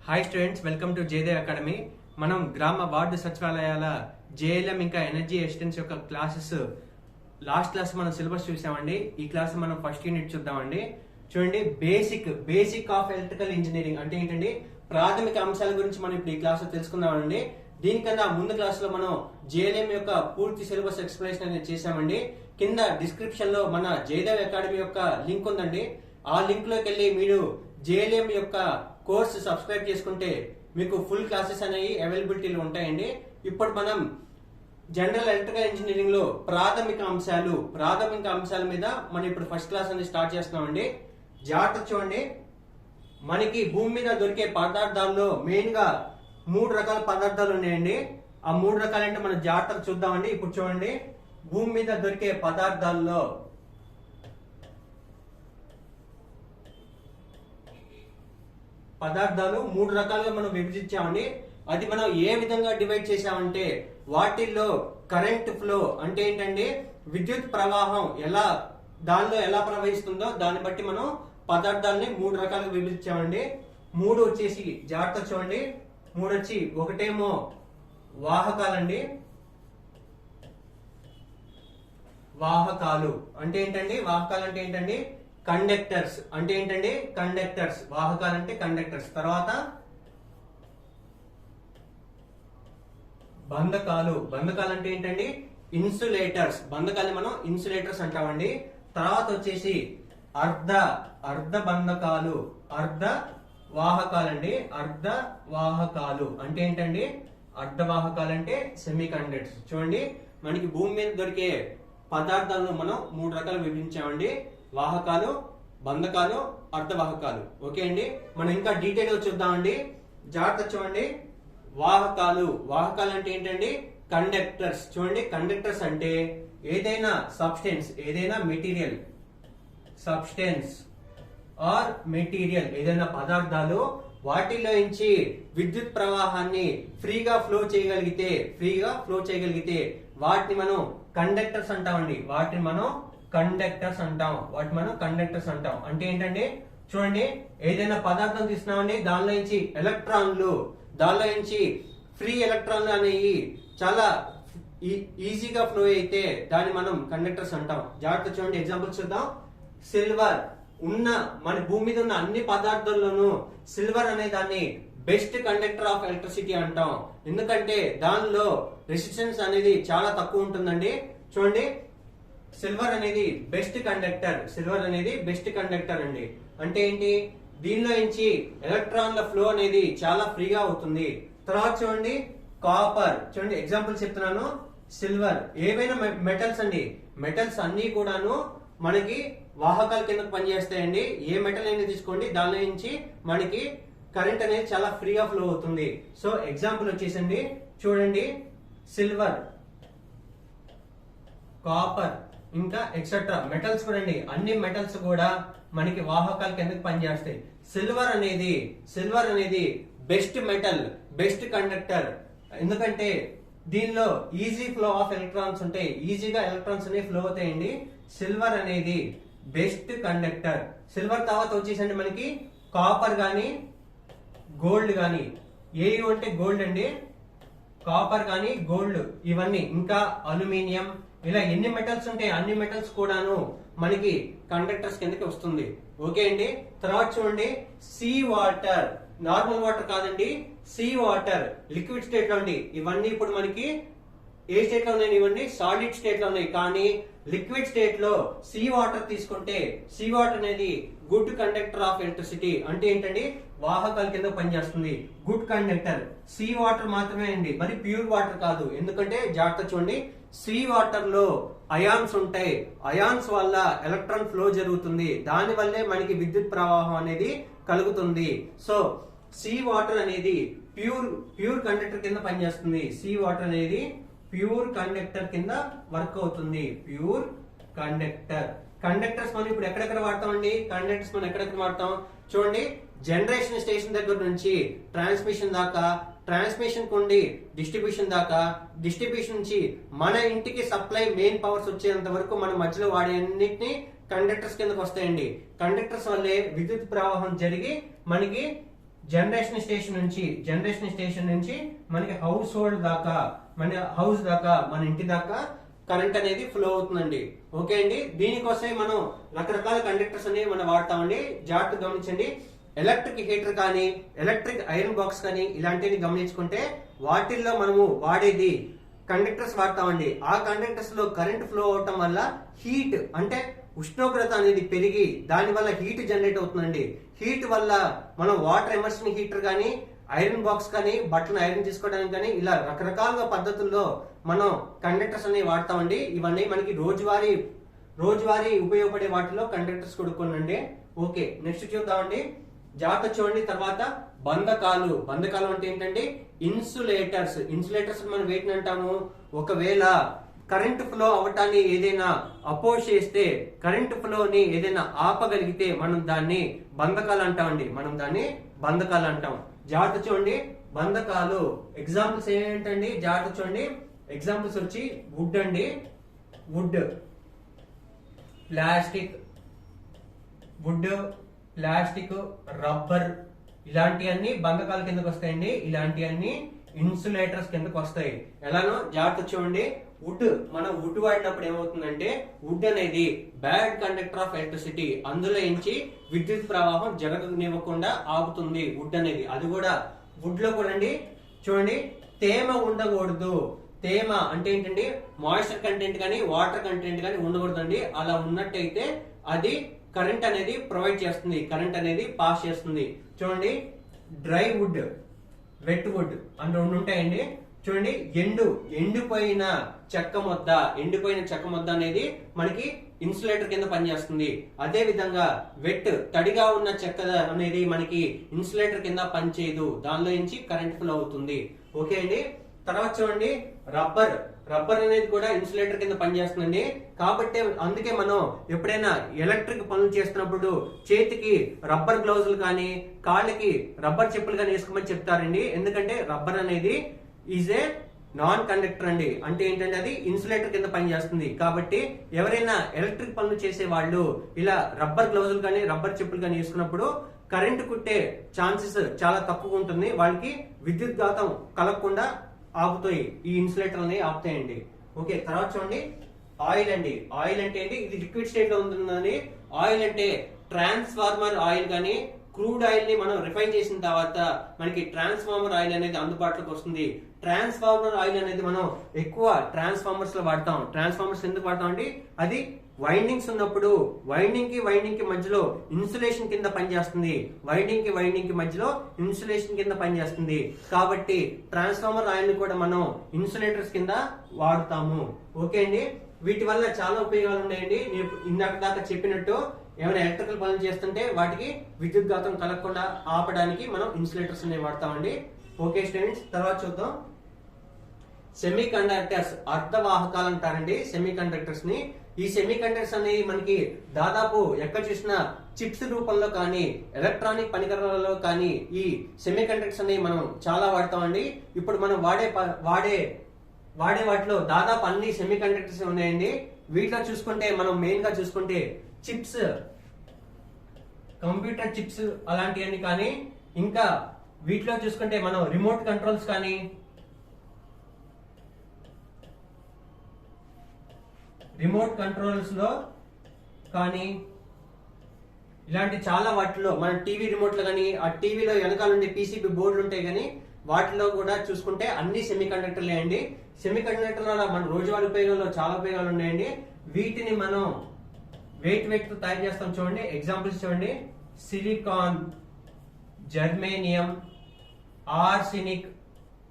Hi students, welcome to జేదే academy. మనం గ్రామ వార్డు సచివాలయాల జేఎల్ఎం ఇంకా ఎనర్జీ ఎస్టెన్స్ యొక్క క్లాసెస్ లాస్ట్ క్లాస్ మనం సిలబస్ చూసామండి. ఈ క్లాస్ మనం ఫస్ట్ యూనిట్ చూద్దామండి. చూడండి, బేసిక్ ఆఫ్ ఎలక్ట్రికల్ ఇంజనీరింగ్ అంటే ఏంటండి, ప్రాథమిక అంశాల గురించి మనం ఇప్పుడు ఈ క్లాస్ లో తెలుసుకుందామండి. దీనికన్నా ముందు క్లాస్ లో మనం జేఎల్ఎం యొక్క పూర్తి సిలబస్ ఎక్స్ప్లెనేషన్ అనేది చేసామండి. కింద డిస్క్రిప్షన్ లో మన జయదేవ్ అకాడమీ యొక్క లింక్ ఉందండి. ఆ లింక్ లోకి వెళ్ళి మీరు జేఎల్ఎం యొక్క కోర్స్ సబ్స్క్రైబ్ చేసుకుంటే మీకు ఫుల్ క్లాసెస్ అనేవి అవైలబిలిటీలో ఉంటాయండి. ఇప్పుడు మనం జనరల్ ఎలక్ట్రికల్ ఇంజనీరింగ్ లో ప్రాథమిక అంశాల మీద మనం ఇప్పుడు ఫస్ట్ క్లాస్ అనేది స్టార్ట్ చేస్తున్నామండి. జాగ్రత్త చూడండి, మనకి భూమి మీద దొరికే పదార్థాల్లో మెయిన్ గా 3 రకాల పదార్థాలు ఉన్నాయండి. ఆ 3 రకాలంటే మనం జాగ్రత్తగా చూద్దామండి. ఇప్పుడు చూడండి, భూమి మీద దొరికే పదార్థాల్లో పదార్థాలు 3 రకాలుగా మనం విభజించామండి. అది మనం ఏ విధంగా డివైడ్ చేసామంటే, వాటిల్లో కరెంట్ ఫ్లో అంటే ఏంటంటే విద్యుత్ ప్రవాహం దానిలో ఎలా ప్రవహిస్తుందో దాన్ని బట్టి మనం పదార్థాలని 3 రకాలుగా విభజించామండి. 3 వచ్చేసి జాగ్రత్త చూడండి, 3 వచ్చి ఒకటేమో వాహకాలండి. వాహకాలు అంటే ఏంటండి, కండక్టర్స్ అంటే ఏంటండి, వాహకాలు అంటే కండక్టర్స్. తర్వాత బంధకాలు అంటే ఏంటండి, ఇన్సులేటర్స్. బంధకాలు మనం ఇన్సులేటర్స్ అంటామండి. తర్వాత వచ్చేసి అర్ధ బంధకాలు, అర్ధ వాహకాలండి. అర్ధ వాహకాలు అంటే ఏంటండి, అర్ధవాహకాలు అంటే సెమీ కండక్టర్స్. చూడండి, మనకి భూమి మీద దొరికే పదార్థాలను మనం 3 రకాలు విభజించామండి: వాహకాలు, బంధకాలు, అర్ధవాహకాలు. ఓకే అండి, మనం ఇంకా డీటెయిల్ గా చూద్దామండి. జాగ్రత్త చూడండి, వాహకాలు అంటే ఏంటండి, కండక్టర్స్. చూడండి, కండక్టర్స్ అంటే ఏదైనా మెటీరియల్ ఏదైనా పదార్థాలు వాటిలో నుంచి విద్యుత్ ప్రవాహాన్ని ఫ్రీగా ఫ్లో చేయగలిగితే వాటిని మనం కండక్టర్స్ అంటామండి. వాటిని మనం కండక్టర్స్ అంటాం. అంటే ఏంటంటే చూడండి, ఏదైనా పదార్థం తీసుకున్నామండి, దానిలో నుంచి ఫ్రీ ఎలక్ట్రాన్లు అనేవి చాలా ఈజీగా ఫ్లో అయితే దాన్ని మనం కండక్టర్స్ అంటాం. జాగ్రత్త చూడండి, ఎగ్జాంపుల్ చూద్దాం. సిల్వర్ మన భూమి మీద ఉన్న అన్ని పదార్థాల్లోనూ సిల్వర్ అనే దాన్ని బెస్ట్ కండక్టర్ ఆఫ్ ఎలక్ట్రిసిటీ అంటాం. ఎందుకంటే దానిలో రెసిస్టెన్స్ అనేది చాలా తక్కువ ఉంటుందండి. చూడండి, సిల్వర్ అనేది బెస్ట్ కండక్టర్ అండి. అంటే ఏంటి, దీనిలో నుంచి ఎలక్ట్రాన్ల ఫ్లో అనేది చాలా ఫ్రీగా అవుతుంది. తర్వాత చూడండి, కాపర్. చూడండి, ఎగ్జాంపుల్ చెప్తున్నాను. సిల్వర్, ఏవైనా మెటల్స్ అన్ని కూడాను మనకి వాహకాల కింద పనిచేస్తాయండి. ఏ మెటల్ అయినా తీసుకోండి, దాని నుంచి మనకి కరెంట్ అనేది చాలా ఫ్రీగా ఫ్లో అవుతుంది. సో ఎగ్జాంపుల్ వచ్చేసండి, చూడండి, సిల్వర్, కాపర్, ఇంకా ఎక్సెట్రా మెటల్స్ కూడా అండి. అన్ని మెటల్స్ కూడా మనకి వాహకాల కిందకి పనిచేస్తాయి. సిల్వర్ అనేది బెస్ట్ కండక్టర్. ఎందుకంటే దీనిలో ఈజీ ఫ్లో ఆఫ్ ఎలక్ట్రాన్స్ ఉంటాయి, ఈజీగా ఎలక్ట్రాన్స్ అనేవి ఫ్లో అవుతాయండి. సిల్వర్ అనేది బెస్ట్ కండక్టర్. సిల్వర్ తర్వాత వచ్చేసండి మనకి కాపర్ గాని గోల్డ్ గాని. ఏయు అంటే గోల్డ్ అండి, కాపర్ గాని గోల్డ్, ఇవన్నీ ఇంకా అల్యూమినియం, ఇలా ఎన్ని మెటల్స్ ఉంటాయి అన్ని మెటల్స్ కూడాను మనకి కండక్టర్స్ కిందకి వస్తుంది. ఓకే అండి. తర్వాత చూడండి, సీ వాటర్, నార్మల్ వాటర్ కాదండి, సీ వాటర్ లిక్విడ్ స్టేట్ లో ఉంది. ఇవన్నీ ఇప్పుడు మనకి ఏ స్టేట్ లో ఉన్నాయి, ఇవన్నీ సాలిడ్ స్టేట్ లో ఉన్నాయి. కానీ లిక్విడ్ స్టేట్ లో సీ వాటర్ తీసుకుంటే, సీ వాటర్ అనేది గుడ్ కండక్టర్ ఆఫ్ ఎలక్ట్రిసిటీ. అంటే ఏంటండి, వాహకాల కింద పనిచేస్తుంది, గుడ్ కండక్టర్. సీ వాటర్ మాత్రమే అండి, మరి ప్యూర్ వాటర్ కాదు. ఎందుకంటే జాగ్రత్త చూడండి, సీ వాటర్ లో అయాన్స్ ఉంటాయి. అయాన్స్ వల్ల ఎలక్ట్రాన్ ఫ్లో జరుగుతుంది, దాని వల్లే మనకి విద్యుత్ ప్రవాహం అనేది కలుగుతుంది. సో సీ వాటర్ అనేది ప్యూర్ కండక్టర్ కింద పనిచేస్తుంది. సీ వాటర్ అనేది ప్యూర్ కండక్టర్ కింద వర్క్ అవుతుంది. ప్యూర్ కండక్టర్స్ మనం ఇప్పుడు ఎక్కడెక్కడ వాడతామండి, చూడండి, జనరేషన్ స్టేషన్ దగ్గర నుంచి ట్రాన్స్మిషన్ దాకా, ట్రాన్స్మిషన్ కొండి డిస్ట్రిబ్యూషన్ దాకా, డిస్ట్రిబ్యూషన్ నుంచి మన ఇంటికి సప్లై మెయిన్ పవర్స్ వచ్చేంత వరకు మన మధ్యలో వాడే అన్నిటిని కండక్టర్స్ కిందకి వస్తాయండి. కండక్టర్స్ వల్లే విద్యుత్ ప్రవాహం జరిగి మనకి జనరేషన్ స్టేషన్ నుంచి మనకి హౌస్ హోల్డ్ దాకా, మన హౌస్ దాకా, మన ఇంటి దాకా కరెంట్ అనేది ఫ్లో అవుతుందండి. ఓకే అండి, దీనికోసమే మనం రకరకాల కండక్టర్స్ అనేవి మనం వాడతామండి. జాగ్రత్తగా గమనించండి. ఎలక్ట్రిక్ హీటర్ కానీ, ఎలక్ట్రిక్ ఐరన్ బాక్స్ కానీ ఇలాంటివి గమనించుకుంటే వాటిల్లో మనము వాడేది కండక్టర్స్ వాడతామండి. ఆ కండక్టర్స్ లో కరెంట్ ఫ్లో అవటం వల్ల హీట్ అంటే ఉష్ణోగ్రత అనేది పెరిగి దాని వల్ల హీట్ జనరేట్ అవుతుందండి. హీట్ వల్ల మనం వాటర్ ఎమర్షన్ హీటర్ కానీ, ఐరన్ బాక్స్ కానీ, బట్టలను ఐరన్ చేసుకోవడానికి కానీ ఇలా రకరకాల పద్ధతుల్లో మనం కండక్టర్స్ అనేవి వాడతామండి. ఇవన్నీ మనకి రోజువారీ ఉపయోగపడే వాటిలో కండక్టర్స్ కొనుక్కోండి. ఓకే, నెక్స్ట్ చూద్దామండి. జాగ్రత్త చూడండి. తర్వాత బంధకాలు అంటే ఏంటంటే ఇన్సులేటర్స్ మనం వేటిని అంటాము? ఒకవేళ కరెంట్ ఫ్లో అవటాన్ని ఏదైనా అపోజ్ చేస్తే, కరెంట్ ఫ్లోని ఏదైనా ఆపగలిగితే మనం దాన్ని బంధకాలు అంటామండి. జాగ్రత్త చూడండి. బంధకాలు ఎగ్జాంపుల్స్ ఏంటండి? జాగ్రత్త చూడండి. ఎగ్జాంపుల్స్ వచ్చి వుడ్ అండి, వుడ్, ప్లాస్టిక్, రబ్బర్ ఇలాంటివన్నీ బంధకాల కిందకు వస్తాయండి. ఇలాంటివన్నీ ఇన్సులేటర్స్ కిందకు వస్తాయి. ఎలానో జాగ్రత్త చూడండి. వుడ్ వాడినప్పుడు ఏమవుతుందంటే, వుడ్ అనేది బ్యాడ్ కండక్టర్ ఆఫ్ ఎలక్ట్రిసిటీ, అందులో నుంచి విద్యుత్ ప్రవాహం జరగనివ్వకుండా ఆపుతుంది వుడ్ అనేది. అది కూడా వుడ్ లో కూడా అండి చూడండి, తేమ ఉండకూడదు. తేమ అంటే ఏంటంటే మాయిశ్చర్ కంటెంట్ కానీ, వాటర్ కంటెంట్ కానీ ఉండకూడదండి. అలా ఉన్నట్టయితే అది కరెంట్ అనేది ప్రొవైడ్ చేస్తుంది, కరెంట్ అనేది పాస్ చేస్తుంది. చూడండి, డ్రై వుడ్, వెట్ వుడ్ అని రెండు ఉంటాయండి. చూడండి, ఎండిపోయిన చెక్క మొద్ద అనేది మనకి ఇన్సులేటర్ కింద పనిచేస్తుంది. అదే విధంగా తడిగా ఉన్న చెక్క అనేది మనకి ఇన్సులేటర్ కింద పనిచేయదు, దానిలో నుంచి కరెంట్ ఫ్లో అవుతుంది. ఓకే అండి. తర్వాత చూడండి, రబ్బర్ అనేది కూడా ఇన్సులేటర్ కింద పనిచేస్తుందండి. కాబట్టి అందుకే మనం ఎప్పుడైనా ఎలక్ట్రిక్ పనులు చేస్తున్నప్పుడు చేతికి రబ్బర్ గ్లౌజులు కానీ, కాళ్ళకి రబ్బర్ చెప్పులు కానీ వేసుకోమని చెప్తారండి. ఎందుకంటే రబ్బర్ అనేది ఈజ్ ఏ నాన్ కండక్టర్ అండి. అంటే ఏంటంటే అది ఇన్సులేటర్ కింద పనిచేస్తుంది. కాబట్టి ఎవరైనా ఎలక్ట్రిక్ పనులు చేసే వాళ్ళు ఇలా రబ్బర్ గ్లౌజులు కానీ, రబ్బర్ చెప్పులు కానీ వేసుకున్నప్పుడు కరెంటు కుట్టే ఛాన్సెస్ చాలా తక్కువ ఉంటుంది. వాళ్ళకి విద్యుత్ ఘాతం కలగకుండా ఆపుతాయి, ఈ ఇన్సులేటర్ అనేవి ఆపుతాయండి. ఓకే, తర్వాత చూడండి, ఆయిల్ అంటే ఏంటి? ఇది లిక్విడ్ స్టేట్ లో ఉంటుందని. ఆయిల్ అంటే ట్రాన్స్ఫార్మర్ ఆయిల్ కానీ, క్రూడ్ ఆయిల్ ని మనం రిఫైన్ చేసిన తర్వాత మనకి ట్రాన్స్ఫార్మర్ ఆయిల్ అనేది అందుబాటులోకి వస్తుంది. ట్రాన్స్ఫార్మర్ ఆయిల్ అనేది మనం ఎక్కువ ట్రాన్స్ఫార్మర్స్ లో వాడతాం. ట్రాన్స్ఫార్మర్స్ ఎందుకు వాడతాం అండి? అది వైండింగ్స్ ఉన్నప్పుడు వైండింగ్ కి మధ్యలో ఇన్సులేషన్ కింద పనిచేస్తుంది. వైండింగ్ కి మధ్యలో ఇన్సులేషన్ కింద పనిచేస్తుంది. కాబట్టి ట్రాన్స్ఫార్మర్ ఆయిల్ ని కూడా మనం ఇన్సులేటర్స్ కింద వాడతాము. ఓకే అండి, వీటి వల్ల చాలా ఉపయోగాలు ఉన్నాయండి. నేను ఇందాక దాకా చెప్పినట్టు ఏమైనా ఎలక్ట్రికల్ పనులు చేస్తుంటే వాటికి విద్యుత్ ఘాతం కలగకుండా ఆపడానికి మనం ఇన్సులేటర్స్ అనేవి వాడతామండి. ఓకే స్టూడెంట్స్, తర్వాత చూద్దాం. సెమీ కండక్టర్స్, అర్ధవాహకాలు అంటారండి సెమీ కండక్టర్స్ ని. ఈ సెమీ కండక్టర్స్ అనేవి మనకి దాదాపు ఎక్కడ చూసినా చిప్స్ రూపంలో కానీ, ఎలక్ట్రానిక్ పరికరాలలో కానీ ఈ సెమీ కండక్టర్స్ అనేవి మనం చాలా వాడతామండి. ఇప్పుడు మనం వాడే వాటిలో దాదాపు అన్ని సెమీ కండక్టర్స్ ఉన్నాయండి. వీటిలో చూసుకుంటే మనం మెయిన్ గా చూసుకుంటే చిప్స్, కంప్యూటర్ చిప్స్ అలాంటివన్నీ కానీ, ఇంకా వీటిలో చూసుకుంటే మనం రిమోట్ కంట్రోల్స్ కానీ, లో కానీ ఇలాంటి చాలా వాటిలో మన టీవీ రిమోట్లు కానీ, ఆ టీవీలో వెనకాల ఉండే పీసీబీ బోర్డులు ఉంటాయి కానీ వాటిలో కూడా చూసుకుంటే అన్ని సెమీ కండక్టర్లే అండి. సెమీ కండక్టర్ వల్ల మన రోజువారీ ఉపయోగంలో చాలా ఉపయోగాలు ఉన్నాయండి. వీటిని మనం వెయిట్ తో తయారు చేస్తాం. చూడండి, ఎగ్జాంపుల్స్ చూడండి, సిలికాన్, జర్మేనియం, ఆర్సెనిక్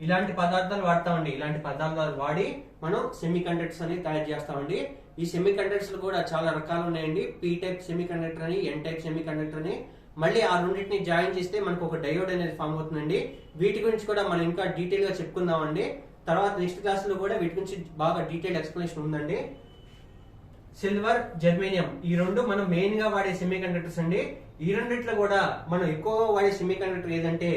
ఇలాంటి పదార్థాలు వాడతామండి. ఇలాంటి పదార్థాలు వాడి మనం సెమీ కండక్టర్స్ అని తయారు చేస్తామండి. ఈ సెమీ కండక్టర్స్ కూడా చాలా రకాలు ఉన్నాయండి. పీ టైప్ సెమీ కండక్టర్ అని, ఎన్ టైప్ సెమీ కండక్టర్ అని. మళ్ళీ ఆ రెండింటిని జాయిన్ చేస్తే మనకు ఒక డయోడ్ అనేది ఫామ్ అవుతుందండి. వీటి గురించి కూడా మనం ఇంకా డీటెయిల్ గా చెప్పుకుందామండి. తర్వాత నెక్స్ట్ క్లాస్ లో కూడా వీటి గురించి బాగా డీటెయిల్ ఎక్స్ప్లెనేషన్ ఉందండి. సిల్వర్, జర్మేనియం ఈ రెండు మనం మెయిన్ గా వాడే సెమీ కండక్టర్స్ అండి. ఈ రెండిట్లో కూడా మనం ఎక్కువగా వాడే సెమీ కండక్టర్ ఏదంటే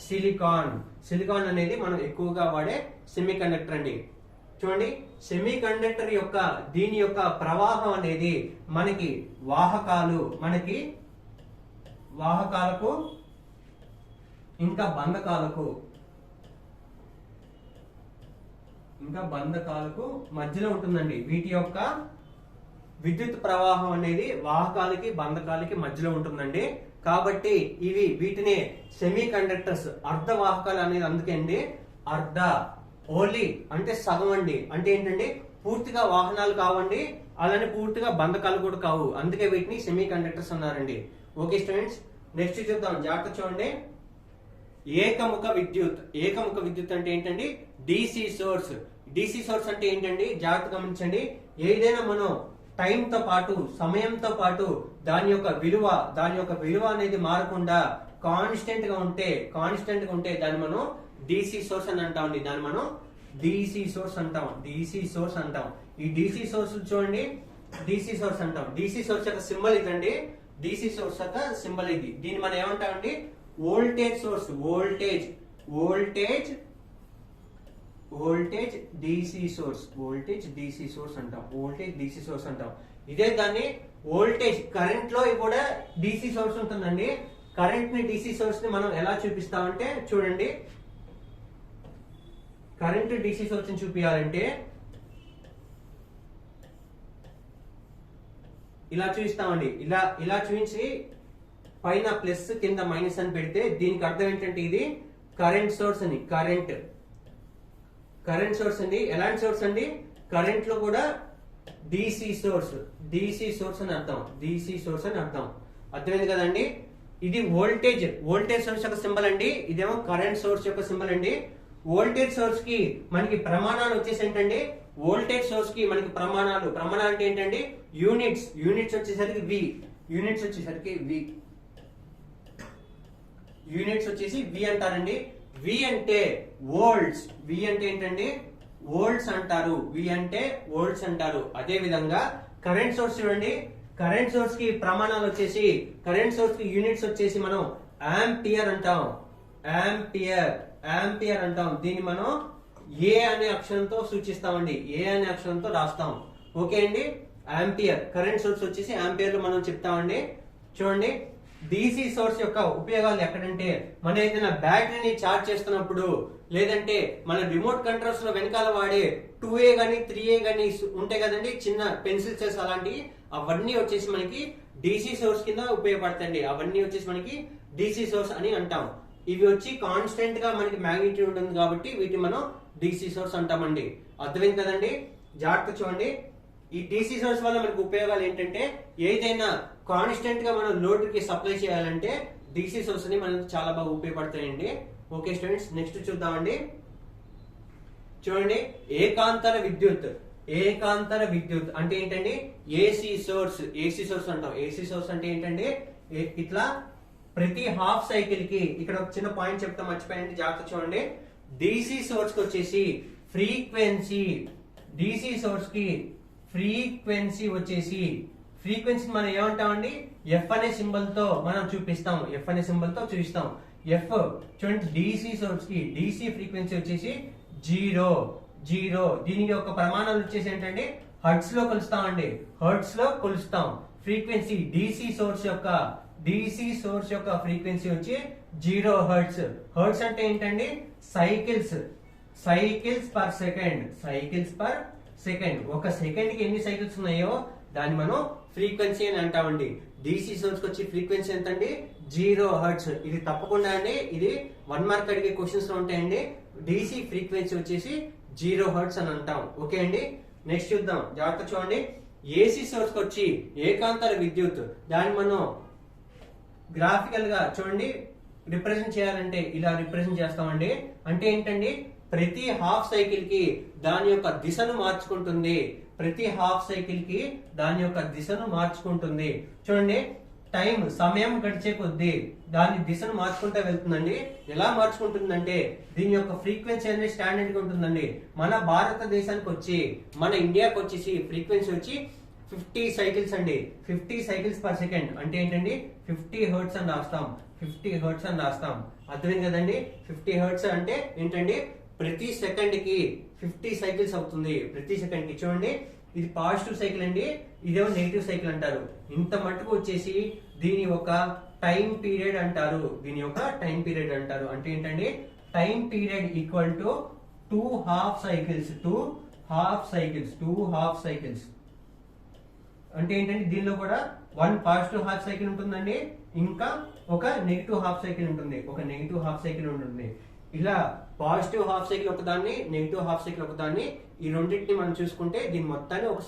సిలికాన్ అనేది మనం ఎక్కువగా వాడే సెమీ కండక్టర్ అండి. చూడండి, సెమీ కండక్టర్ యొక్క దీని యొక్క ప్రవాహం అనేది మనకి వాహకాలకు ఇంకా బంధకాలకు మధ్యలో ఉంటుందండి. వీటి యొక్క విద్యుత్ ప్రవాహం అనేది వాహకాలకి బంధకాలకి మధ్యలో ఉంటుందండి. కాబట్టి వీటిని సెమీ కండక్టర్స్, అర్ధవాహకాలు అనేది. అందుకే అండి అర్ధ ఓన్లీ అంటే సగం అండి. అంటే ఏంటండి పూర్తిగా వాహనాలు కావండి, అలానే పూర్తిగా బంధకాలు కూడా కావు. అందుకే వీటిని సెమీ కండక్టర్స్ అన్నారండి. ఓకే స్టూడెంట్స్, నెక్స్ట్ చూద్దాం. జాగ్రత్త చూడండి. ఏకముఖ విద్యుత్ అంటే ఏంటండి డిసి సోర్స్. డిసి సోర్స్ అంటే ఏంటండి జాగ్రత్త గమనించండి. ఏదైనా మనం టైంతో పాటు, సమయంతో పాటు దాని యొక్క విలువ అనేది మారకుండా కాన్స్టెంట్ గా ఉంటే దాన్ని మనం డిసి సోర్స్ అని అంటామండి. దాన్ని మనం డిసి సోర్స్ అంటాం. ఈ డిసి సోర్స్ చూడండి, డిసి సోర్స్ అంటాం. డిసి సోర్స్ యొక్క సింబల్ ఇదండి. డిసి సోర్స్ యొక్క సింబల్ ఇది. దీన్ని మనం ఏమంటామండి voltage source. Voltage DC source అంటాం. ఇదే దాన్ని వోల్టేజ్ కరెంట్ లో కూడా డిసి సోర్స్ ఉంటుందండి. కరెంట్ ని డిసి సోర్స్ ని మనం ఎలా చూపిస్తామంటే చూడండి. కరెంట్ డిసి సోర్స్ ని చూపించాలంటే ఇలా చూపిస్తామండి. ఇలా చూపించి పైన ప్లస్ కింద మైనస్ అని పెడితే దీనికి అర్థం ఏంటంటే ఇది కరెంట్ సోర్స్ అని. కరెంట్ సోర్స్ అండి. ఎలాంటి సోర్స్ అండి? కరెంట్ లో కూడా డిసి సోర్స్ అని అర్థం. అర్థమైంది కదండి. ఇది వోల్టేజ్ సోర్స్ యొక్క సింబల్ అండి. ఇదేమో కరెంట్ సోర్స్ యొక్క సింబల్ అండి. వోల్టేజ్ సోర్స్ కి మనకి ప్రమాణాలు వచ్చేసి ఏంటండి, వోల్టేజ్ సోర్స్ కి మనకి ప్రమాణాలు అంటే ఏంటండి యూనిట్స్ వచ్చేసరికి వి అంటారండి. వి అంటే వోల్ట్స్. వి అంటే ఏంటండి వోల్ట్స్ అంటారు. అదే విధంగా కరెంట్ సోర్స్ చూడండి. కరెంట్ సోర్స్ కి ప్రమాణాలు వచ్చేసి, కరెంట్ సోర్స్ కి యూనిట్స్ వచ్చేసి మనం యాంపియర్ అంటాం. దీన్ని మనం ఏ అనే అక్షరంతో సూచిస్తామండి. ఏ అనే అక్షరంతో రాస్తాం. ఓకే అండి. యాంపియర్ కరెంట్ సోర్స్ వచ్చేసి యాంపియర్ లో మనం చెప్తామండి. చూడండి, డిసి సోర్స్ యొక్క ఉపయోగాలు ఎక్కడంటే, మనం ఏదైనా బ్యాటరీని ఛార్జ్ చేస్తున్నప్పుడు, లేదంటే మన రిమోట్ కంట్రోల్స్ లో వెనకాల వాడే 2A గానీ 3A గానీ ఉంటాయి కదండి, చిన్న పెన్సిల్ సెల్స్ అలాంటివి. అవన్నీ వచ్చేసి మనకి డిసి సోర్స్ కింద ఉపయోగపడతాయండి. అవన్నీ వచ్చేసి మనకి డిసి సోర్స్ అని అంటాం. ఇవి వచ్చి కాన్స్టెంట్ గా మనకి మ్యాగ్నిట్యూడ్ ఉంటుంది కాబట్టి వీటిని మనం డిసి సోర్స్ అంటామండి. అర్థమైంది కదండి. జాగ్రత్త చూడండి. ఈ డిసి సోర్స్ వల్ల మనకి ఉపయోగాలు ఏంటంటే, ఏదైనా కాన్స్టెంట్ గా మనం లోడ్ కి సప్లై చేయాలంటే డిసి సోర్స్ ని మనకి చాలా బాగా ఉపయోగపడతాయండి. ఓకే స్టూడెంట్స్, నెక్స్ట్ చూద్దామండి. చూడండి, ఏకాంతర విద్యుత్ అంటే ఏంటండి ఏసీ సోర్స్ అంటాం. ఏసీ సోర్స్ అంటే ఏంటంటే ఇట్లా ప్రతి హాఫ్ సైకిల్ కి, ఇక్కడ ఒక చిన్న పాయింట్ చెప్తా మర్చిపోయానండి, జాగ్రత్త చూడండి. డిసి సోర్స్ కి వచ్చేసి ఫ్రీక్వెన్సీ వచ్చేసి ఫ్రీక్వెన్సీ మనం ఏమంటామండి ఎఫ్ అనే సింబల్ తో మనం చూపిస్తాం. ఎఫ్ చూడండి, డిసి సోర్స్ కి డిసి ఫ్రీక్వెన్సీ వచ్చేసి 0. దీనికి ఒక ప్రమాణాలు వచ్చేసి ఏంటంటే హర్ట్స్ లో కొలుస్తాం. ఫ్రీక్వెన్సీ డిసి సోర్స్ యొక్క ఫ్రీక్వెన్సీ వచ్చి 0 హర్ట్స్. హర్ట్స్ అంటే ఏంటండి సైకిల్స్ పర్ సెకండ్. ఒక సెకండ్ కి ఎన్ని సైకిల్స్ ఉన్నాయో దాన్ని మనం ఫ్రీక్వెన్సీ అని అంటామండి. డిసి సోర్స్ కి వచ్చి ఫ్రీక్వెన్సీ ఎంత అండి 0 హర్ట్స్. ఇది తప్పకుండా అండి, ఇది 1 మార్క్ అడిగే క్వశ్చన్స్ లో ఉంటాయండి. డిసి ఫ్రీక్వెన్సీ వచ్చేసి 0 హర్ట్స్ అని అంటాం. ఓకే అండి. నెక్స్ట్ చూద్దాం, జాగ్రత్త చూడండి. ఏసీ సోర్స్ కి వచ్చి ఏకాంతర విద్యుత్, దాన్ని మనం గ్రాఫికల్ గా చూడండి రిప్రజెంట్ చేయాలంటే ఇలా రిప్రజెంట్ చేస్తామండి. అంటే ఏంటండి ప్రతి హాఫ్ సైకిల్ కి దాని యొక్క దిశను మార్చుకుంటుంది. చూడండి, సమయం గడిచే కొద్దీ దాని దిశను మార్చుకుంటూ వెళ్తుందండి. ఎలా మార్చుకుంటుందంటే దీని యొక్క ఫ్రీక్వెన్సీ అనేది స్టాండర్డ్ గా ఉంటుందండి. మన భారతదేశానికి వచ్చి, మన ఇండియాకి వచ్చేసి ఫ్రీక్వెన్సీ వచ్చి 50 సైకిల్స్ అండి. 50 సైకిల్స్ పర్ సెకండ్ అంటే ఏంటండి 50 హర్ట్స్ అని రాస్తాం. అర్థమైంది కదండి. 50 హర్ట్స్ అంటే ఏంటండి ప్రతి సెకండ్ కి 50 సైకిల్స్ అవుతుంది. ప్రతి సెకండ్ కి చూడండి, ఇది పాజిటివ్ సైకిల్ అండి, ఇదేమో నెగిటివ్ సైకిల్ అంటారు. ఇంత మట్టుకు వచ్చేసి దీని ఒక టైం పీరియడ్ అంటారు. దీని యొక్క టైం పీరియడ్ అంటారు. అంటే ఏంటండి, time period equal to 2 half cycles. 2 half cycles అంటే ఏంటంటే దీనిలో కూడా 1 పాజిటివ్ హాఫ్ సైకిల్ ఉంటుందండి, ఇంకా ఒక నెగిటివ్ హాఫ్ సైకిల్ ఉంటుంది. ఇలా పాజిటివ్ హాఫ్ సైకిల్ ఒకదాన్ని, నెగిటివ్ హాఫ్ సైకిల్ ఒకదాన్ని, ఈ రెండింటిని మనం చూసుకుంటే దీని మొత్తాన్ని ఒక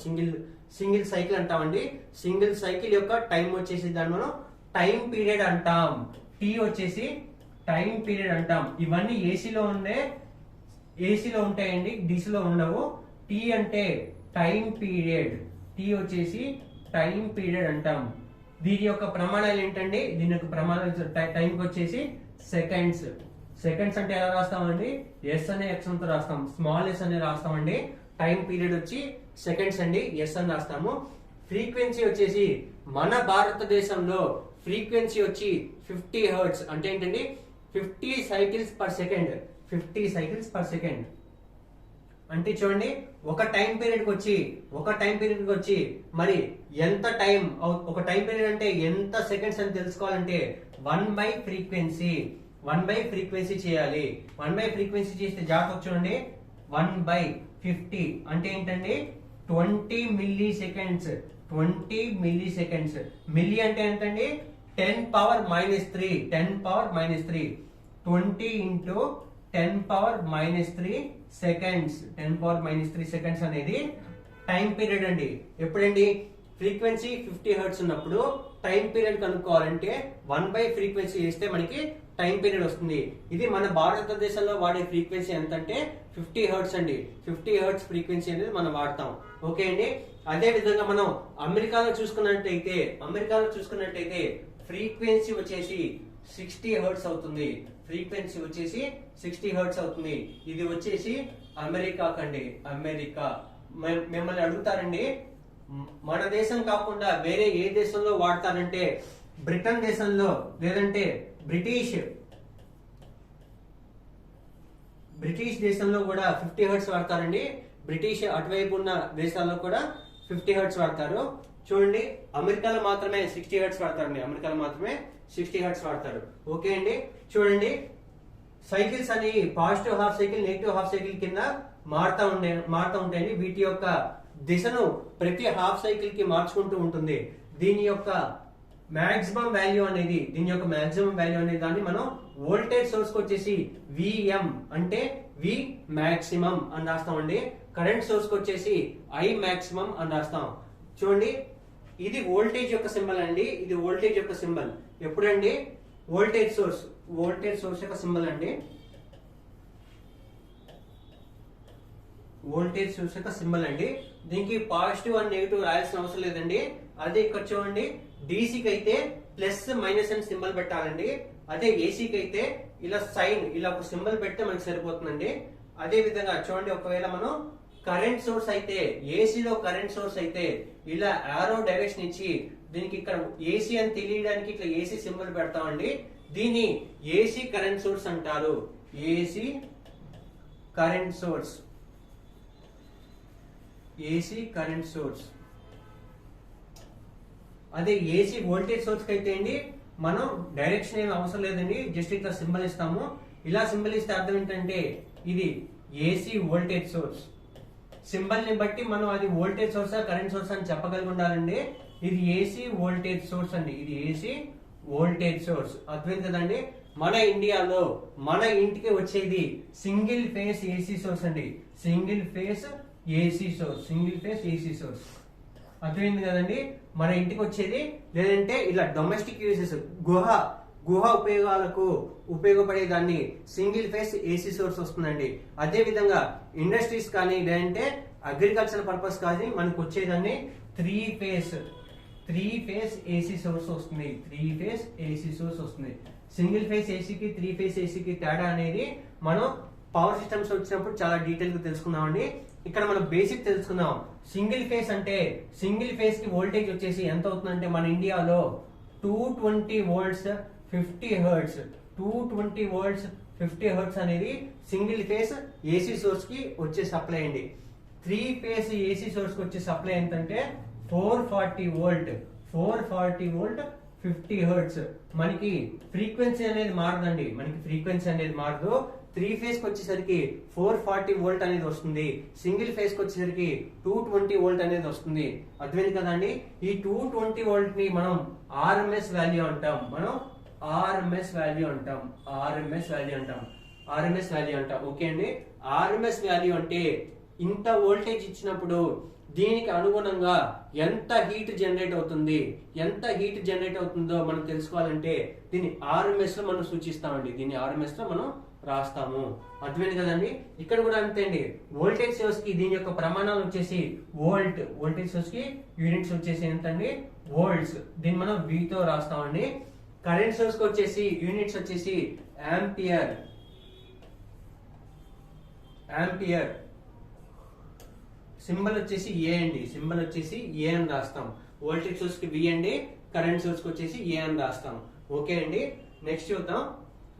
సింగిల్ సైకిల్ అంటామండి. సింగిల్ సైకిల్ యొక్క టైం వచ్చేసి దాన్ని మనం టైం పీరియడ్ అంటాం. టీ వచ్చేసి టైం పీరియడ్ అంటాం. ఇవన్నీ ఏసీలో ఉంటాయండి, డీసీలో ఉండవు. టీ అంటే టైం పీరియడ్, టీ వచ్చేసి టైం పీరియడ్ అంటాం. దీని యొక్క ప్రమాణాలు ఏంటండి, దీని యొక్క ప్రమాణాలు టైంకి వచ్చేసి సెకండ్స్. సెకండ్స్ అంటే ఎలా రాస్తామండి, ఎస్ అనే అక్షరంతో రాస్తాం, స్మాల్ ఎస్ అనే రాస్తామండి. టైం పీరియడ్ వచ్చి సెకండ్స్ అండి, ఎస్ అని రాస్తాము. ఫ్రీక్వెన్సీ వచ్చేసి మన భారతదేశంలో ఫ్రీక్వెన్సీ వచ్చి 50 హెర్ట్జ్. అంటే ఏంటండి, 50 cycles per second. 50 cycles per second అంటే చూడండి, ఒక టైం పీరియడ్ కి వచ్చి మరి ఎంత టైం, ఒక టైం పీరియడ్ అంటే ఎంత సెకండ్స్ అని తెలుసుకోవాలంటే 1/ఫ్రీక్వెన్సీ చేయాలి. 1/ఫ్రీక్వెన్సీ చేస్తే జాగ్రత్త చూడండి, 1/50 అంటే ఏంటండి 20 milli seconds. 20 milli seconds. Milli అంటే ఏంటండి 10⁻³ 10⁻³ 20 ఇంటూ 10⁻³ సెకండ్స్. 10⁻³ సెకండ్స్ అనేది టైం పీరియడ్ అండి. ఎప్పుడండి, ఫ్రీక్వెన్సీ 50 హెర్ట్జ్ ఉన్నప్పుడు టైం పీరియడ్ కనుక్కోవాలంటే 1/ఫ్రీక్వెన్సీ చేస్తే మనకి టైం పీరియడ్ వస్తుంది. ఇది మన భారతదేశంలో వాడే ఫ్రీక్వెన్సీ ఎంత అంటే 50 హెర్ట్జ్ అండి. 50 హెర్ట్జ్ ఫ్రీక్వెన్సీ అనేది మనం వాడతాం. ఓకే అండి. అదే విధంగా మనం అమెరికాలో చూసుకున్నట్టయితే ఫ్రీక్వెన్సీ వచ్చేసి 60 హెర్ట్జ్ అవుతుంది. ఫ్రీక్వెన్సీ వచ్చేసి 60 హెర్ట్జ్ అవుతుంది. ఇది వచ్చేసి అమెరికా కండి. అమెరికా మిమ్మల్ని అడుగుతారండి, మన దేశం కాకుండా వేరే ఏ దేశంలో వాడతారంటే బ్రిటన్ దేశంలో, లేదంటే బ్రిటిష్ దేశంలో కూడా 50 హెర్ట్జ్ వాడతారండి. బ్రిటిష్ అటువైపు ఉన్న దేశాల్లో కూడా 50 హెర్ట్జ్ వాడతారు. చూడండి, అమెరికాలో మాత్రమే 60 హెర్ట్జ్ వాడతారండి. 60 హెర్ట్జ్ వాడతారు. ఓకే అండి. చూడండి, సైకిల్స్ అని positive half cycle, negative half cycle కింద మారుతా ఉంటాయండి. వీటి యొక్క దిశను ప్రతి హాఫ్ సైకిల్ కి మార్చుకుంటూ ఉంటుంది. దీని యొక్క మాక్సిమం వాల్యూ అనేది దాన్ని మనం వోల్టేజ్ సోర్స్ కి వచ్చేసి విఎం అంటే వి మాక్సిమం అని రాస్తామండి. కరెంట్ సోర్స్ కి వచ్చేసి ఐ మాక్సిమం అని రాస్తాం. చూడండి, ఇది వోల్టేజ్ యొక్క సింబల్ అండి. ఇది వోల్టేజ్ యొక్క సింబల్. ఎప్పుడండి, వోల్టేజ్ సోర్స్ యొక్క సింబల్ అండి. వోల్టేజ్ సోర్స్ యొక్క సింబల్ అండి. దీనికి పాజిటివ్ అండ్ నెగిటివ్ రాయాల్సిన అవసరం లేదండి. అదే ఇక్కడ చూడండి, డీసీకి అయితే ప్లస్ మైనస్ అని సింబల్ పెట్టాలండి. అదే ఏసీకి అయితే ఇలా సైన్, ఇలా ఒక సింబల్ పెడితే మనకి సరిపోతుందండి. అదే విధంగా చూడండి, ఒకవేళ మనం కరెంట్ సోర్స్ అయితే, ఏసీలో కరెంట్ సోర్స్ అయితే ఇలా ఆరో డైరెక్షన్ ఇచ్చి దీనికి ఇక్కడ ఏసీ అని తెలియడానికి ఇట్లా ఏసీ సింబల్ పెడతామండి. దీన్ని ఏసీ కరెంట్ సోర్స్ అంటారు. AC current source. అదే ఏసీ వోల్టేజ్ సోర్స్ కి అయితే అండి మనం డైరెక్షన్ ఏమి అవసరం లేదండి, జస్ట్ ఇట్లా సింబల్ ఇస్తాము. ఇలా సింబల్ ఇస్తే అర్థం ఏంటంటే ఇది ఏసీ వోల్టేజ్ సోర్స్. సింబల్ ని బట్టి మనం అది వోల్టేజ్ సోర్సా కరెంట్ సోర్స్ అని చెప్పగలిగి ఉండాలండి. ఇది ఏసీ వోల్టేజ్ సోర్స్ అండి. ఇది ఏసీ వోల్టేజ్ సోర్స్. అర్థమైంది కదండి. మన ఇండియాలో మన ఇంటికి వచ్చేది సింగిల్ ఫేస్ ఏసీ సోర్స్ అండి. Single phase AC source. అర్థమైంది కదండి. మన ఇంటికి వచ్చేది, లేదంటే ఇలా డొమెస్టిక్ యూజెస్, గుహ ఉపయోగాలకు ఉపయోగపడే దాన్ని సింగిల్ ఫేస్ ఏసీ సోర్స్ వస్తుందండి. అదే విధంగా ఇండస్ట్రీస్ కానీ, లేదంటే అగ్రికల్చర్ పర్పస్ కానీ మనకు వచ్చేదాన్ని త్రీ ఫేస్ ఏసీ సోర్స్ వస్తుంది. సింగిల్ ఫేస్ ఏసీకి, త్రీ ఫేస్ ఏసీకి తేడా అనేది మనం పవర్ సిస్టమ్స్ వచ్చినప్పుడు చాలా డీటెయిల్ గా తెలుసుకున్నామండి. ఇక్కడ మనం బేసిక్ తెలుసుకుందాం. సింగిల్ ఫేస్ అంటే, సింగిల్ ఫేస్ కి వోల్టేజ్ వచ్చేసి ఎంత అవుతుందంటే మన ఇండియాలో 220 వోల్ట్స్ 50 హెర్ట్జ్. 220 వోల్ట్స్ 50 హెర్ట్జ్ అనేది సింగిల్ ఫేస్ ఏసీ సోర్స్ కి వచ్చే సప్లై అండి. త్రీ ఫేస్ ఏసీ సోర్స్ కి వచ్చే సప్లై ఎంతంటే 440 వోల్ట్ 50 హెర్ట్జ్. మనకి ఫ్రీక్వెన్సీ అనేది మారదండి, మనకి ఫ్రీక్వెన్సీ అనేది మారదు. 3 ఫేజ్ కి వచ్చేసరికి 440 వోల్ట్ అనేది వస్తుంది, సింగిల్ ఫేజ్ కి వచ్చేసరికి 220 వోల్ట్ అనేది వస్తుంది. అర్థమైంది కదండి. ఈ 220 వోల్ట్ ని మనం ఆర్ఎంఎస్ వాల్యూ అంటాం, ఆర్ఎంఎస్ వాల్యూ అంటాం. ఓకే అండి. ఆర్ఎంఎస్ వాల్యూ అంటే ఇంత వోల్టేజ్ ఇచ్చినప్పుడు దీనికి అనుగుణంగా ఎంత హీట్ జనరేట్ అవుతుందో మనం తెలుసుకోవాలంటే దీన్ని ఆర్ఎంఎస్ లో మనం సూచిస్తామండి, దీన్ని ఆర్ఎంఎస్ లో మనం రాస్తాము. అర్థమైంది కదండి. ఇక్కడ కూడా అంతే అండి. వోల్టేజ్ సోర్స్ కి దీని యొక్క ప్రమాణాలు వచ్చేసి వోల్టేజ్ సోర్స్ కి యూనిట్స్ వచ్చేసి ఎంతండి, వోల్ట్స్. దీన్ని మనం V తో రాస్తామండి. కరెంట్ సోర్స్ కి వచ్చేసి యూనిట్స్ వచ్చేసి యాంపియర్. సింబల్ వచ్చేసి ఏ అండి, అని రాస్తాం. వోల్టేజ్ సోర్స్ కి V అండి, కరెంట్ సోర్స్ కి వచ్చేసి ఏ అని రాస్తాం. ఓకే అండి. నెక్స్ట్ చూద్దాం.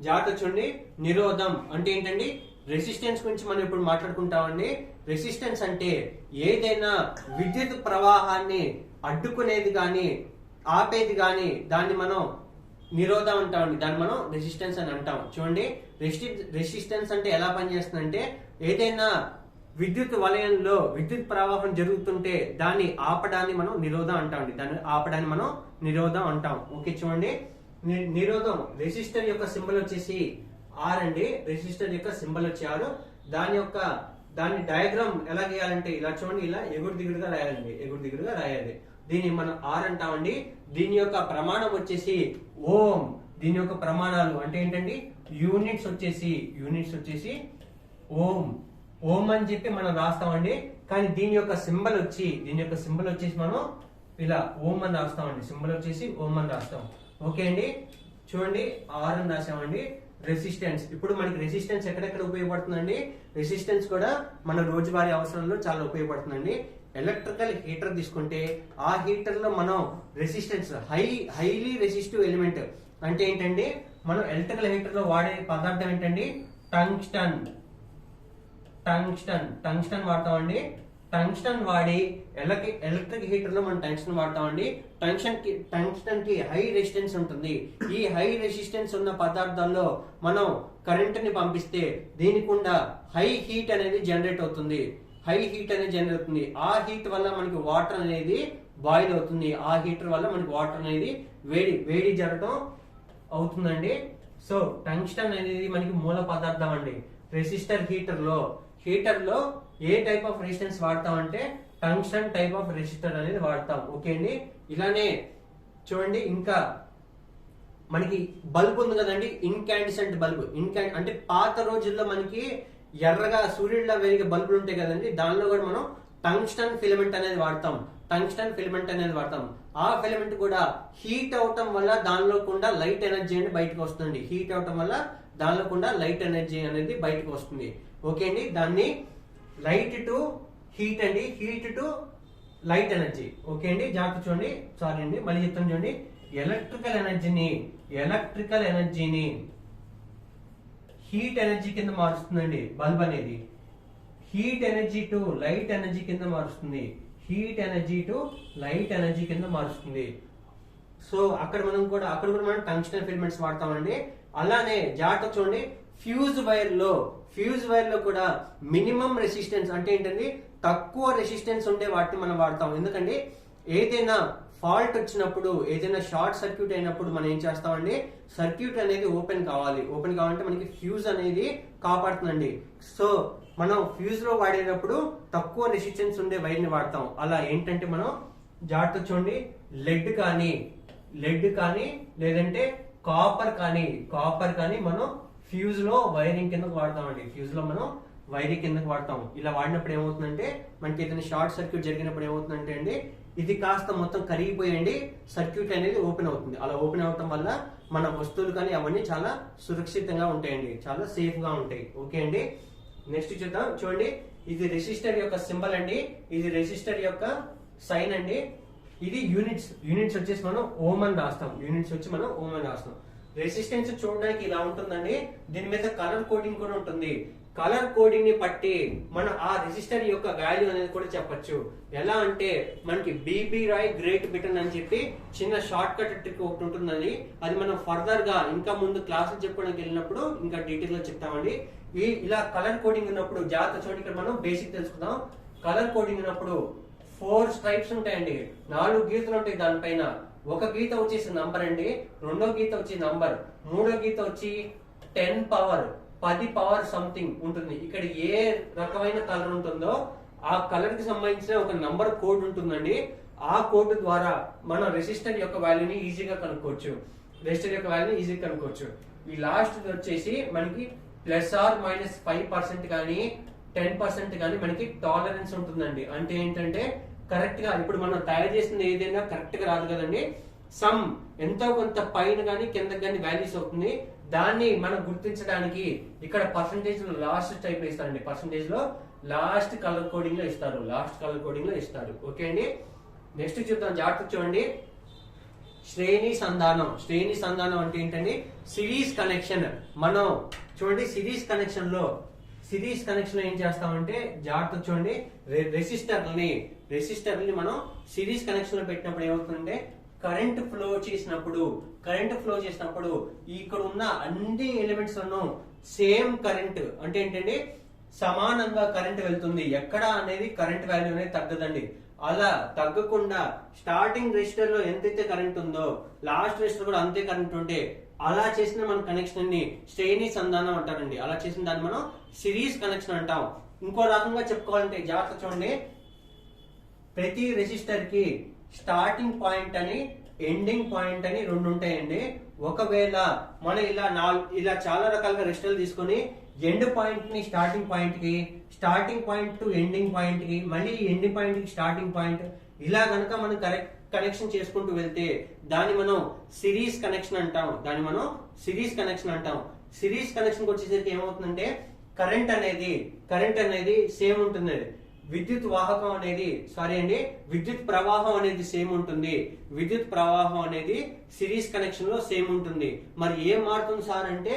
జాగ్రత్త చూడండి. నిరోధం అంటే ఏంటండి, రెసిస్టెన్స్ గురించి మనం ఇప్పుడు మాట్లాడుకుంటామండి. రెసిస్టెన్స్ అంటే ఏదైనా విద్యుత్ ప్రవాహాన్ని అడ్డుకునేది గాని ఆపేది గాని దాన్ని మనం నిరోధం అంటామండి, దాన్ని మనం రెసిస్టెన్స్ అని అంటాం. చూడండి, రెసిస్టెన్స్ అంటే ఎలా పనిచేస్తుందంటే ఏదైనా విద్యుత్ వలయంలో విద్యుత్ ప్రవాహం జరుగుతుంటే దాన్ని ఆపడాన్ని మనం నిరోధం అంటామండి, ఓకే చూడండి. నిరోధం రెసిస్టర్ యొక్క సింబల్ వచ్చేసి ఆర్ అండి, దాని డయాగ్రామ్ ఎలా గీయాలంటే ఇలా చూడండి, ఇలా ఎగుడు దిగుడుగా రాయాలి. దీన్ని మనం ఆర్ అంటామండి. దీని యొక్క ప్రమాణం వచ్చేసి ఓం. దీని యొక్క ప్రమాణాలు అంటే ఏంటండి, యూనిట్స్ వచ్చేసి ఓం అని చెప్పి మనం రాస్తామండి. కానీ దీని యొక్క సింబల్ వచ్చేసి మనం ఇలా ఓం అని రాస్తామండి, ఓం అని రాస్తాం. ఓకే అండి. చూడండి, ఆర్ అని రాసామండి. రెసిస్టెన్స్, ఇప్పుడు మనకి రెసిస్టెన్స్ ఎక్కడెక్కడ ఉపయోగపడుతుందండి, రెసిస్టెన్స్ కూడా మన రోజువారీ అవసరంలో చాలా ఉపయోగపడుతుందండి. ఎలక్ట్రికల్ హీటర్ తీసుకుంటే ఆ హీటర్ లో మనం రెసిస్టెన్స్ హైలీ రెసిస్టివ్ ఎలిమెంట్ అంటే ఏంటండి, మనం ఎలక్ట్రికల్ హీటర్ లో వాడే పదార్థం ఏంటండి, టంగ్స్టన్ వాడతామండి. టంగ్స్టన్ వాడి ఎలక్ట్రిక్ హీటర్ లో మనం టంగ్స్టన్ వాడతామండి. టంగ్స్టన్ కి హై రెసిస్టెన్స్ ఉంటుంది. ఈ హై రెసిస్టెన్స్ ఉన్న పదార్థాల్లో మనం కరెంట్ ని పంపిస్తే దీనికి హై హీట్ అనేది జనరేట్ అవుతుంది. ఆ హీట్ వల్ల మనకి వాటర్ అనేది బాయిల్ అవుతుంది. ఆ హీటర్ వల్ల మనకి వాటర్ అనేది వేడి జరగడం అవుతుందండి. సో టంగ్స్టన్ అనేది మనకి మూల పదార్థం అండి. రెసిస్టర్ హీటర్ లో ఏ టైప్ ఆఫ్ రెసిస్టెన్స్ వాడతామంటే టంగ్స్టన్ టైప్ ఆఫ్ రెసిస్టర్ అనేది వాడతాం. ఓకే అండి. ఇలానే చూడండి, ఇంకా మనకి బల్బ్ ఉంది కదండి, ఇన్కాండిసెంట్ బల్బ్. అంటే పాత రోజుల్లో మనకి ఎర్రగా సూర్యుడిలా వెలిగే బల్బులు ఉంటాయి కదండి, దానిలో కూడా మనం టంగ్స్టన్ ఫిలమెంట్ అనేది వాడతాం. ఆ ఫిలమెంట్ కూడా హీట్ అవటం వల్ల దానిలో కూడా లైట్ ఎనర్జీ అనేది బయటకు వస్తుంది. బయటకు వస్తుంది. ఓకే అండి. దాన్ని లైట్ టు హీట్ అండి, heat to light energy. Okay అండి. జాగ్రత్త చూడండి, సారీ అండి మళ్ళీ చెప్తాను చూడండి. ఎలక్ట్రికల్ ఎనర్జీని హీట్ ఎనర్జీ కింద మారుస్తుందండి బల్బ్ అనేది. Heat energy to light energy కింద మారుస్తుంది. సో అక్కడ కూడా మనం టంగ్స్టన్ ఫిలమెంట్స్ వాడతామండి. అలానే జాగ్రత్త చూడండి, ఫ్యూజ్ వైర్ లో కూడా మినిమం రెసిస్టెన్స్ అంటే ఏంటంటే తక్కువ రెసిస్టెన్స్ ఉండే వాటిని మనం వాడతాం. ఎందుకంటే ఏదైనా ఫాల్ట్ వచ్చినప్పుడు, ఏదైనా షార్ట్ సర్క్యూట్ అయినప్పుడు మనం ఏం చేస్తామండి, సర్క్యూట్ అనేది ఓపెన్ కావాలంటే మనకి ఫ్యూజ్ అనేది కాపాడుతుందండి. సో మనం ఫ్యూజ్ లో వాడేటప్పుడు తక్కువ రెసిస్టెన్స్ ఉండే వైర్ ని వాడతాం. అలా ఏంటంటే మనం జాగ్రత్త చూడండి, లెడ్ కానీ లేదంటే కాపర్ కానీ మనం ఫ్యూజ్ లో వైరింగ్ కిందకు వాడతామండి. ఇలా వాడినప్పుడు ఏమవుతుందంటే మనకి ఏదైనా షార్ట్ సర్క్యూట్ జరిగినప్పుడు ఏమవుతుందంటే అండి, ఇది కాస్త మొత్తం కరిగిపోయండి సర్క్యూట్ అనేది ఓపెన్ అవుతుంది. అలా ఓపెన్ అవటం వల్ల మన వస్తువులు కానీ అవన్నీ చాలా సురక్షితంగా ఉంటాయండి, చాలా సేఫ్ గా ఉంటాయి. ఓకే అండి. నెక్స్ట్ చూద్దాం. చూడండి, ఇది రెసిస్టర్ యొక్క సింబల్ అండి, ఇది రెసిస్టర్ యొక్క సైన్ అండి. ఇది యూనిట్స్ వచ్చేసి మనం ఓం అని రాస్తాం. రెసిస్టెన్స్ చూడడానికి ఇలా ఉంటుందండి. దీని మీద కలర్ కోడింగ్ కూడా ఉంటుంది. కలర్ కోడింగ్ ని బట్టి మనం ఆ రెసిస్టర్ యొక్క వాల్యూ అనేది కూడా చెప్పొచ్చు. ఎలా అంటే మనకి బీబీ రాయ్ గ్రేట్ బ్రిటన్ అని చెప్పి చిన్న షార్ట్ కట్ ట్రిక్ ఒకటి ఉంటుందండి. అది మనం ఫర్దర్ గా ఇంకా ముందు క్లాసులు చెప్పుకోవడానికి వెళ్ళినప్పుడు ఇంకా డీటెయిల్ గా చెప్తామండి. ఇలా కలర్ కోడింగ్ ఉన్నప్పుడు జాగ్రత్త చూడండి. ఇక్కడ మనం బేసిక్ తెలుసుకుందాం. కలర్ కోడింగ్ ఉన్నప్పుడు 4 స్ట్రైప్స్ ఉంటాయండి. 4 గీతలు ఉంటాయి. దానిపైన ఒక గీత వచ్చేసి నంబర్ అండి, రెండో గీత వచ్చి నంబర్, మూడో గీత వచ్చి 10 పవర్ 10 పవర్ సంథింగ్ ఉంటుంది. ఇక్కడ ఏ రకమైన కలర్ ఉంటుందో ఆ కలర్ కి సంబంధించిన ఒక నంబర్ కోడ్ ఉంటుందండి. ఆ కోడ్ ద్వారా మనం రెసిస్టర్ యొక్క వాల్యూని ఈజీగా కనుక్కోవచ్చు. రెసిస్టర్ యొక్క వాల్యూని ఈజీగా కనుక్కోవచ్చు. ఈ లాస్ట్ వచ్చేసి మనకి +or-5% కానీ 10% కానీ మనకి టాలరెన్స్ ఉంటుందండి. అంటే ఏంటంటే కరెక్ట్ గా ఇప్పుడు మనం తయారు చేసిన ఏదైనా కరెక్ట్ గా రాదు కదండి. సమ్ ఎంతో కొంత పైన కానీ కింద కానీ వాల్యూస్ అవుతుంది. దాన్ని మనం గుర్తించడానికి ఇక్కడ పర్సంటేజ్ లో లాస్ట్ టైప్ లో ఇస్తారండి. పర్సంటేజ్ లో లాస్ట్ కలర్ కోడింగ్ లో ఇస్తారు. లాస్ట్ కలర్ కోడింగ్ లో ఇస్తారు. ఓకే అండి. నెక్స్ట్ చూద్దాం. జాగ్రత్త చూడండి. శ్రేణి సంధానం. శ్రేణి సంధానం అంటే ఏంటండి? Series connection. మనం చూడండి సిరీస్ కనెక్షన్ లో ఏం చేస్తామంటే జాగ్రత్త చూడండి. రెసిస్టర్ని మనం సిరీస్ కనెక్షన్ లో పెట్టినప్పుడు ఏమవుతుందంటే కరెంట్ ఫ్లో చేసినప్పుడు ఇక్కడ ఉన్న అన్ని ఎలిమెంట్స్ లను సేమ్ కరెంట్ అంటే ఏంటంటే సమానంగా కరెంట్ వెళ్తుంది. ఎక్కడ అనేది కరెంట్ వాల్యూ అనేది తగ్గదండి. అలా తగ్గకుండా స్టార్టింగ్ రెసిస్టర్ లో ఎంతైతే కరెంట్ ఉందో లాస్ట్ రెసిస్టర్ కూడా అంతే కరెంట్ ఉంటే అలా చేసిన మన కనెక్షన్ ని శ్రేణి సంధానం అంటారండి. అలా చేసిన దాన్ని మనం సిరీస్ కనెక్షన్ అంటాం. ఇంకో రకంగా చెప్పుకోవాలంటే జాగ్రత్త చూడండి. ప్రతి రెసిస్టర్ కి స్టార్టింగ్ పాయింట్ అని ఎండింగ్ పాయింట్ అని 2 ఉంటాయండి. ఒకవేళ మనం ఇలా చాలా రకాలుగా రెసిస్టర్లు తీసుకొని ఎండ్ పాయింట్ ని starting point to ending point కి, మళ్ళీ ఎండింగ్ పాయింట్ కి స్టార్టింగ్ పాయింట్, ఇలా గనక మనం కనెక్షన్ చేసుకుంటూ వెళ్తే దాన్ని మనం సిరీస్ కనెక్షన్ అంటాం. సిరీస్ కనెక్షన్ వచ్చేసరికి ఏమవుతుందంటే కరెంట్ అనేది సేమ్ ఉంటుంది. విద్యుత్ ప్రవాహం అనేది సేమ్ ఉంటుంది. విద్యుత్ ప్రవాహం అనేది సిరీస్ కనెక్షన్ లో సేమ్ ఉంటుంది. మరి ఏం మారుతుంది సార్ అంటే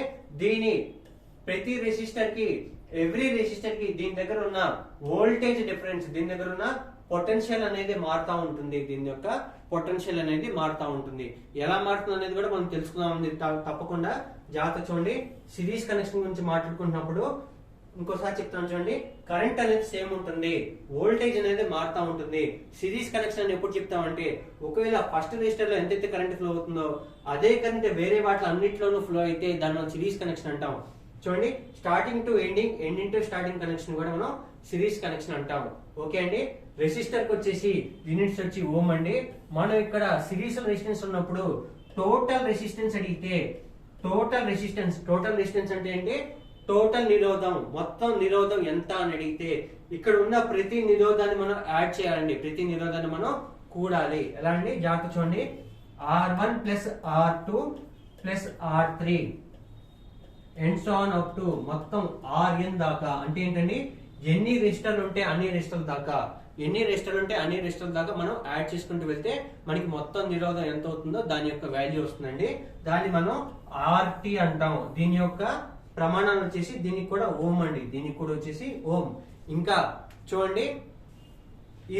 ప్రతి రెసిస్టర్ కి ఎవ్రీ రెసిస్టర్ కి దీని దగ్గర ఉన్న వోల్టేజ్ డిఫరెన్స్, దీని దగ్గర ఉన్న పొటెన్షియల్ అనేది మారుతా ఉంటుంది. దీని యొక్క పొటెన్షియల్ అనేది మారుతా ఉంటుంది. ఎలా మారుతుంది అనేది కూడా మనం తెలుసుకుందాం. తప్పకుండా జాగ్రత్త చూడండి. సిరీస్ కనెక్షన్ గురించి మాట్లాడుకుంటున్నప్పుడు ఇంకోసారి చెప్తాను చూడండి. కరెంట్ అనేది సేమ్ ఉంటుంది, వోల్టేజ్ అనేది మారుతా ఉంటుంది. సిరీస్ కనెక్షన్ అని ఎప్పుడు చెప్తామంటే ఒకవేళ ఫస్ట్ రెసిస్టర్ లో ఎంతైతే కరెంట్ ఫ్లో అవుతుందో అదే కరెంట్ వేరే వాటిలో అన్నిట్లోనూ ఫ్లో అయితే దాన్ని మనం సిరీస్ కనెక్షన్ అంటాం. చూడండి, starting to ending to starting connection కూడా మనం సిరీస్ కనెక్షన్ అంటాం. ఓకే అండి. రెసిస్టర్ కి వచ్చేసి యూనిట్స్ వచ్చి ఓం అండి. మనం ఇక్కడ సిరీస్ రెసిస్టెన్స్ ఉన్నప్పుడు టోటల్ రెసిస్టెన్స్ అడిగితే టోటల్ రెసిస్టెన్స్ అంటే ఏంటి? టోటల్ నిరోధం, మొత్తం నిరోధం ఎంత అని అడిగితే ఇక్కడ ఉన్న ప్రతి నిరోధాన్ని మనం యాడ్ చేయాలండి. ప్రతి నిరోధాన్ని మనం కూడాలి. ఎలా అండి? జాగ్రత్త చూడండి. R1 + R2 + R3 and so on up to మొత్తం Rn దాకా. అంటే ఏంటండి? ఎన్ని రెసిస్టర్లు ఉంటే అన్ని రెసిస్టర్ల దాకా మనం యాడ్ చేసుకుంటూ వెళ్తే మనకి మొత్తం నిరోధం ఎంత అవుతుందో దాని యొక్క వాల్యూ వస్తుందండి. దాన్ని మనం RT అంటాం. దీని యొక్క ప్రమాణాలు వచ్చేసి దీనికి కూడా ఓం అండి. దీనికి కూడా వచ్చేసి ఓం. ఇంకా చూడండి,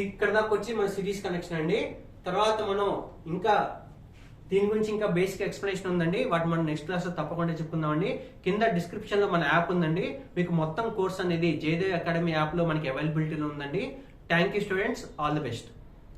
ఇక్కడ దాకా వచ్చి మన సిరీస్ కనెక్షన్ అండి. తర్వాత మనం ఇంకా దీని గురించి ఇంకా బేసిక్ ఎక్స్ప్లెనేషన్ ఉందండి. వాటి మనం నెక్స్ట్ క్లాస్ లో తప్పకుండా చెప్పుకుందామండి. కింద డిస్క్రిప్షన్ లో మన యాప్ ఉందండి. మీకు మొత్తం కోర్స్ అనేది జయదేవ్ అకాడమీ యాప్ లో మనకి అవైలబిలిటీలో ఉందండి. Thank you students, all the best.